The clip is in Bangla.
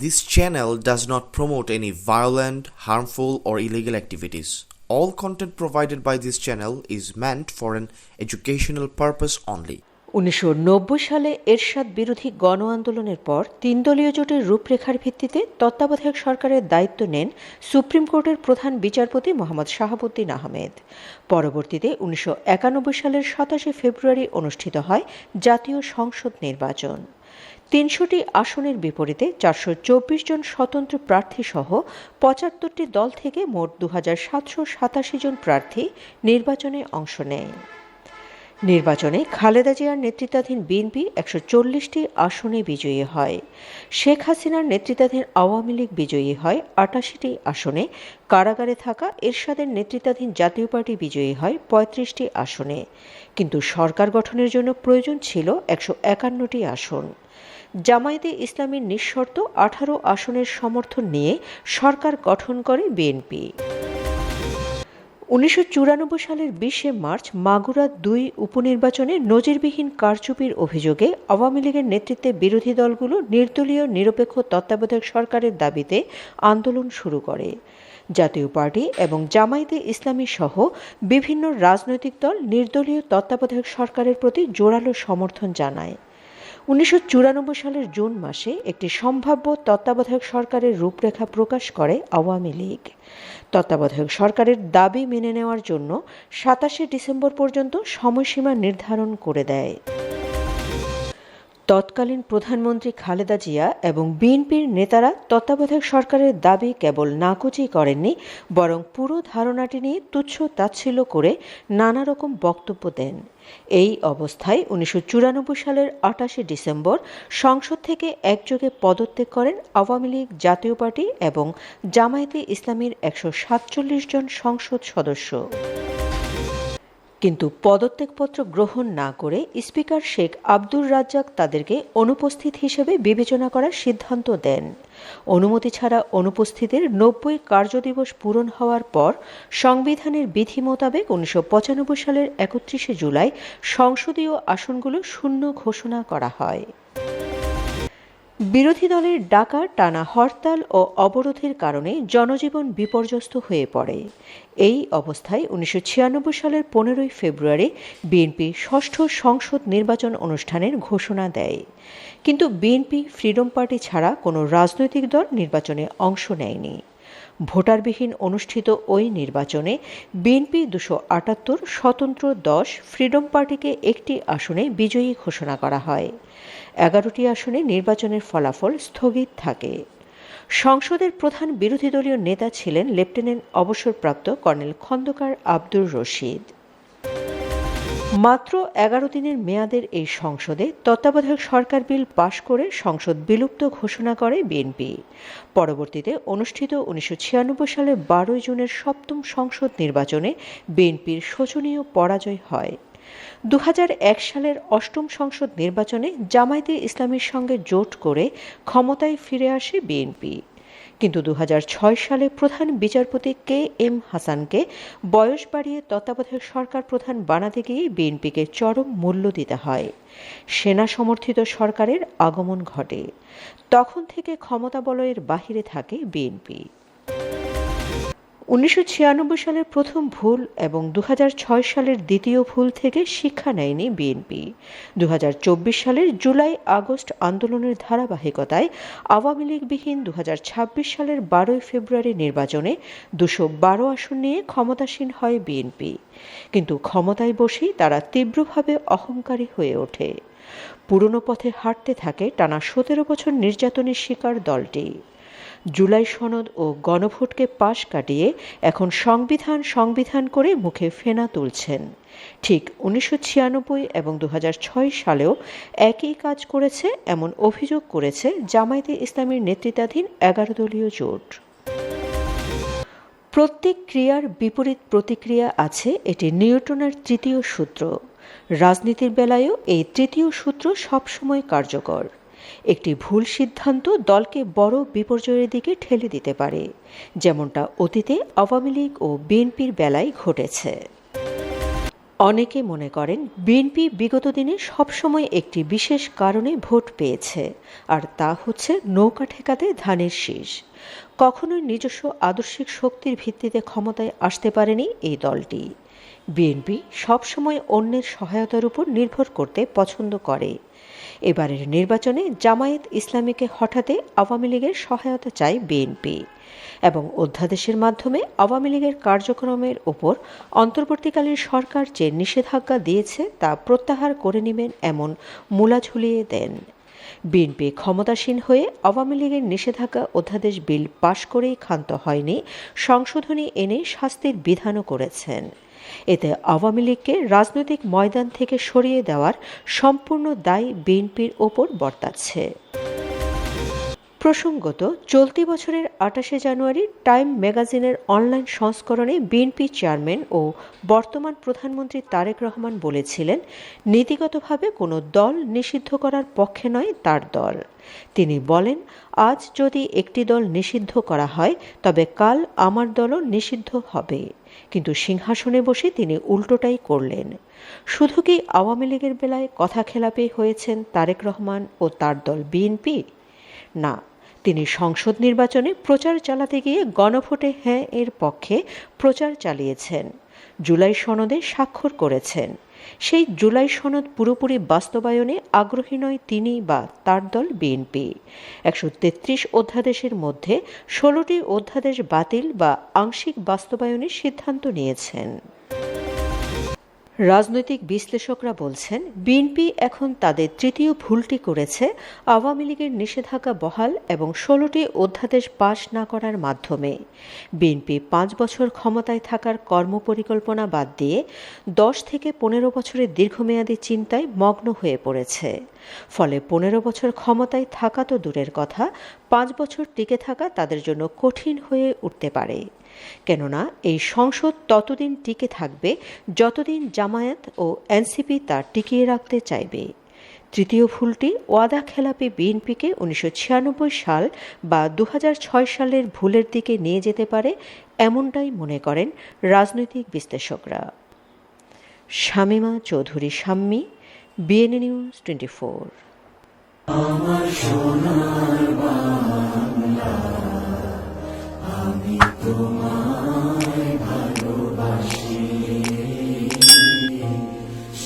This channel does not promote any violent, harmful, or illegal activities. All content provided by this channel is meant for an educational purpose only. 1990 সালে এরশাদ বিরোধী গণ আন্দোলনের পর তিন দলীয় জোটের রূপরেখার ভিত্তিতে তত্ত্বাবধায়ক সরকারের দায়িত্ব নেন সুপ্রিম কোর্টের প্রধান বিচারপতি মোহাম্মদ শাহাবুদ্দিন আহমেদ। পরবর্তীতে 1991 সালের 27 ফেব্রুয়ারি অনুষ্ঠিত হয় জাতীয় সংসদ নির্বাচন। 300টি আসনের বিপরীতে 424 জন স্বতন্ত্র প্রার্থী সহ 75টি দল থেকে মোট 2787 জন প্রার্থী নির্বাচনে অংশ নেয়। নির্বাচনে খালেদা জিয়ার নেতৃত্বাধীন বিএনপি 140টি আসনে বিজয়ী হয়। শেখ হাসিনার নেতৃত্বাধীন আওয়ামী লীগ বিজয়ী হয় 88টি আসনে। কারাগারে থাকা এরশাদের নেতৃত্বাধীন জাতীয় পার্টি বিজয়ী হয় 35টি আসনে। কিন্তু সরকার গঠনের জন্য প্রয়োজন ছিল 151টি আসন। জামায়াতে ইসলামীর নিঃশর্ত 18 আসনের সমর্থন নিয়ে সরকার গঠন করে বিএনপি। 1994 সালের 20 মার্চ মাগুরা 2 উপনির্বাচনে নজিরবিহীন কারচুপির অভিযোগে আওয়ামী লীগের নেতৃত্বে বিরোধী দলগুলো নির্দলীয় নিরপেক্ষ তত্ত্বাবধায়ক সরকারের দাবিতে আন্দোলন শুরু করে। জাতীয় পার্টি এবং জামায়াতে ইসলামী সহ বিভিন্ন রাজনৈতিক দল নির্দলীয় তত্ত্বাবধায়ক সরকারের প্রতি জোরালো সমর্থন জানায়। 1994 সালের জুন মাসে একটি সম্ভাব্য তত্ত্বাবধায়ক সরকারের রূপরেখা প্রকাশ করে আওয়ামী লীগ। তত্ত্বাবধায়ক সরকারের দাবি মেনে নেওয়ার জন্য 27 ডিসেম্বর পর্যন্ত সময়সীমা নির্ধারণ করে দেয়। তৎকালীন প্রধানমন্ত্রী খালেদা জিয়া এবং বিএনপির নেতারা তত্ত্বাবধায়ক সরকারের দাবি কেবল নাকচই করেননি, বরং পুরো ধারণাটি নিয়ে তুচ্ছ তাচ্ছিল্য করে নানা রকম বক্তব্য দেন। এই অবস্থায় 1994 সালের 28 ডিসেম্বর সংসদ থেকে একযোগে পদত্যাগ করেন আওয়ামী লীগ, জাতীয় পার্টি এবং জামায়াতে ইসলামীর 147 জন সংসদ সদস্য। কিন্তু পদত্যাগপত্র গ্রহণ না করে স্পিকার শেখ আব্দুর রাজ্জাক তাদেরকে অনুপস্থিত হিসেবে বিবেচনা করার সিদ্ধান্ত দেন। অনুমতি ছাড়া অনুপস্থিতির 90 কার্যদিবস পূরণ হওয়ার পর সংবিধানের বিধি মোতাবেক 1995 সালের 31 জুলাই সংসদীয় আসনগুলো শূন্য ঘোষণা করা হয়। বিরোধী দলের ডাকা টানা হরতাল ও অবরোধের কারণে জনজীবন বিপর্যস্ত হয়ে পড়ে। এই অবস্থায় 1996 সালের 15 ফেব্রুয়ারি বিএনপি ষষ্ঠ সংসদ নির্বাচন অনুষ্ঠানের ঘোষণা দেয়। কিন্তু বিএনপি, ফ্রিডম পার্টি ছাড়া কোনো রাজনৈতিক দল নির্বাচনে অংশ নেয়নি। ভোটারবিহীন অনুষ্ঠিত ওই নির্বাচনে বিএনপি 278, স্বতন্ত্র 10, ফ্রিডম পার্টিকে একটি আসনে বিজয়ী ঘোষণা করা হয়। 11টি আসনে নির্বাচনের ফলাফল স্থগিত থাকে। সংসদের প্রধান বিরোধী দলীয় নেতা ছিলেন লেফটেন্যান্ট অবসরপ্রাপ্ত কর্নেল খন্দকার আব্দুর রশিদ। মাত্র 11 দিনের মেয়াদের এই সংসদে তত্ত্বাবধায়ক সরকার বিল পাশ করে সংসদ বিলুপ্ত ঘোষণা করে বিএনপি। পরবর্তীতে অনুষ্ঠিত 1996 সালের 12 জুনের সপ্তম সংসদ নির্বাচনে বিএনপির শোচনীয় পরাজয় হয়। 2001 সালের অষ্টম সংসদ নির্বাচনে জামায়াতে ইসলামীর সঙ্গে জোট করে ক্ষমতায় ফিরে আসে বিএনপি। কিন্তু 2006 সালে প্রধান বিচারপতি KM হাসানকে বয়স বাড়িয়ে তত্ত্বাবধায়ক সরকার প্রধান বানাতে গিয়ে বিএনপিকে চরম মূল্য দিতে হয়। সেনা সমর্থিত সরকারের আগমন ঘটে। তখন থেকে ক্ষমতা বলয়ের বাহিরে থাকে বিএনপি। 1996 সালের প্রথম ভুল এবং 2006 সালের দ্বিতীয় ভুল থেকে শিক্ষা নেয়নি বিএনপি। 2024 সালের জুলাই-আগস্ট আন্দোলনের ধারাবাহিকতায় আওয়ামী লীগবিহীন 2026 সালের 12 ফেব্রুয়ারি নির্বাচনে 212 আসন নিয়ে ক্ষমতাসীন হয় বিএনপি। কিন্তু ক্ষমতায় বসেই তারা তীব্রভাবে অহংকারী হয়ে ওঠে। পুরনো পথে হাঁটতে থাকে টানা 17 বছর নির্যাতনের শিকার দলটি। জুলাই সনদ ও গণভোটকে পাশ কাটিয়ে এখন সংবিধান করে মুখে ফেনা তুলছেন। ঠিক 1996 এবং 2006 সালেও একই কাজ করেছে এমন অভিযোগ করেছে জামায়াতে ইসলামীর নেতৃত্বাধীন 11 দলীয় জোট। প্রত্যেক ক্রিয়ার বিপরীত প্রতিক্রিয়া আছে, এটি নিউটনের তৃতীয় সূত্র। রাজনীতির বেলায়ও এই তৃতীয় সূত্র সবসময় কার্যকর। একটি ভুল সিদ্ধান্ত দলকে বড় বিপর্যয়ের দিকে ঠেলে দিতে পারে, যেমনটা অতীতে আওয়ামী লীগ ও বিএনপির বেলায় ঘটেছে। অনেকে মনে করেন বিএনপি বিগত দিনে সবসময় একটি বিশেষ কারণে ভোট পেয়েছে, আর তা হচ্ছে নৌকা ঠেকাতে ধানের শীষ। কখনোই নিজস্ব আদর্শিক শক্তির ভিত্তিতে ক্ষমতায় আসতে পারেনি এই দলটি। বিএনপি সবসময় অন্যের সহায়তার উপর নির্ভর করতে পছন্দ করে। এবারের নির্বাচনে জামায়াত ইসলামীকে হঠাতে আওয়ামী লীগের সহায়তা চায় বিএনপি এবং অধ্যাদেশের মাধ্যমে আওয়ামী লীগের কার্যক্রমের ওপর অন্তর্বর্তীকালীন সরকার যে নিষেধাজ্ঞা দিয়েছে তা প্রত্যাহার করে নেবেন এমন মূলা ঝুলিয়ে দেন। বিএনপি ক্ষমতাসীন হয়ে আওয়ামী লীগের নিষেধাজ্ঞা অধ্যাদেশ বিল পাশ করেই ক্ষান্ত হয়নি, সংশোধনী এনে শাস্তির বিধানও করেছেন। এতে আওয়ামী লীগকে রাজনৈতিক ময়দান থেকে সরিয়ে দেওয়ার সম্পূর্ণ দায় বিএনপির ওপর বর্তাচ্ছে। প্রসঙ্গত, চলতি বছরের ২৮শে জানুয়ারি টাইম ম্যাগাজিনের অনলাইন সংস্করণে বিএনপি চেয়ারম্যান ও বর্তমান প্রধানমন্ত্রী তারেক রহমান বলেছিলেন, নীতিগতভাবে কোনো দল নিষিদ্ধ করার পক্ষে নয় তার দল। তিনি বলেন, আজ যদি একটি দল নিষিদ্ধ করা হয় তবে কাল আমার দলও নিষিদ্ধ হবে। কিন্তু সিংহাসনে বসে তিনি উল্টোটাই করলেন। শুধু কি আওয়ামী লীগের বেলায় কথা খেলাপি হয়েছেন তারেক রহমান ও তার দল বিএনপি? না, তিনি সংসদ নির্বাচনে প্রচার চালাতে গিয়ে গণভোটে হ্যাঁ এর পক্ষে প্রচার চালিয়েছেন, জুলাই সনদে স্বাক্ষর করেছেন। সেই জুলাই সনদ পুরোপুরি বাস্তবায়নে আগ্রহী নয় তিনি বা তার দল বিএনপি। ১৩৩ অধ্যাদেশের মধ্যে ১৬টি অধ্যাদেশ বাতিল বা আংশিক বাস্তবায়নের সিদ্ধান্ত নিয়েছেন। রাজনৈতিক বিশ্লেষকরা বলছেন, বিএনপি এখন তাদের তৃতীয় ভুলটি করেছে আওয়ামী লীগের নিষেধাজ্ঞা বহাল এবং ১৬টি অধ্যাদেশ পাশ না করার মাধ্যমে। বিএনপি ৫ বছর ক্ষমতায় থাকার কর্মপরিকল্পনা বাদ দিয়ে ১০ থেকে ১৫ বছরের দীর্ঘমেয়াদী চিন্তায় মগ্ন হয়ে পড়েছে। ফলে ১৫ বছর ক্ষমতায় থাকা তো দূরের কথা, ৫ বছর টিকে থাকা তাদের জন্য কঠিন হয়ে উঠতে পারে। কেননা এই সংসদ ততদিন টিকে থাকবে যতদিন জামায়াত ও এনসিপি তা টিকিয়ে রাখতে চাইবে। তৃতীয় ভুলটি ওয়াদা খেলাপি বিএনপিকে ১৯৯৬ সাল বা ২০০৬ সালের ভুলের দিকে নিয়ে যেতে পারে, এমনটাই মনে করেন রাজনৈতিক বিশ্লেষকরা। Shamima Chowdhury Shammi, BNA news 24। আমার সোনার বাংলা, আমি তোমায়